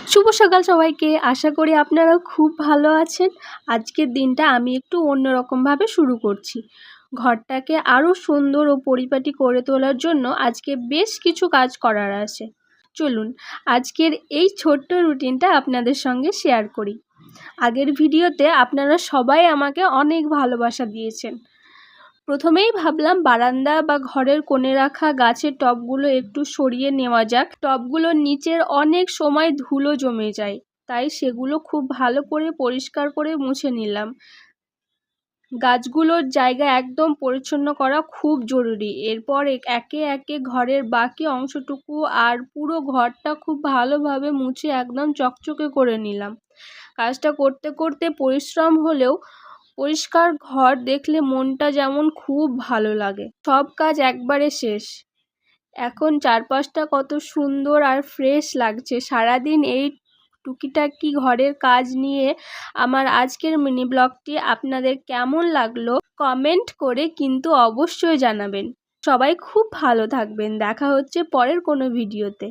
শুভ সকাল সবাইকে। আশা করি আপনারা খুব ভালো আছেন। আজকের দিনটা আমি একটু অন্যরকমভাবে শুরু করছি। ঘরটাকে আরও সুন্দর ও পরিপাটি করে তোলার জন্য আজকে বেশ কিছু কাজ করার আছে। চলুন আজকের এই ছোট্ট রুটিনটা আপনাদের সঙ্গে শেয়ার করি। আগের ভিডিওতে আপনারা সবাই আমাকে অনেক ভালোবাসা দিয়েছেন। প্রথমেই ভাবলাম বারান্দা বা ঘরের কোণে রাখা গাছের টবগুলো একটু সরিয়ে নেওয়া যাক। টবগুলোর নিচের অনেক সময় ধুলো জমে যায়, তাই সেগুলো খুব ভালো করে পরিষ্কার করে মুছে নিলাম। গাছগুলোর জায়গা একদম পরিচ্ছন্ন করা খুব জরুরি। এরপর একে একে ঘরের বাকি অংশটুকু আর পুরো ঘরটা খুব ভালোভাবে মুছে একদম চকচকে করে নিলাম। কাজটা করতে করতে পরিশ্রম হলেও পরিষ্কার ঘর দেখলে মনটা যেমন খুব ভালো লাগে। সব কাজ একবারে শেষ। এখন চারপাশটা কত সুন্দর আর ফ্রেশ লাগছে। সারাদিন এই টুকিটাকি ঘরের কাজ নিয়ে আমার আজকের মিনি ব্লগটি আপনাদের কেমন লাগলো কমেন্ট করে কিন্তু অবশ্যই জানাবেন। সবাই খুব ভালো থাকবেন। দেখা হচ্ছে পরের কোনো ভিডিওতে।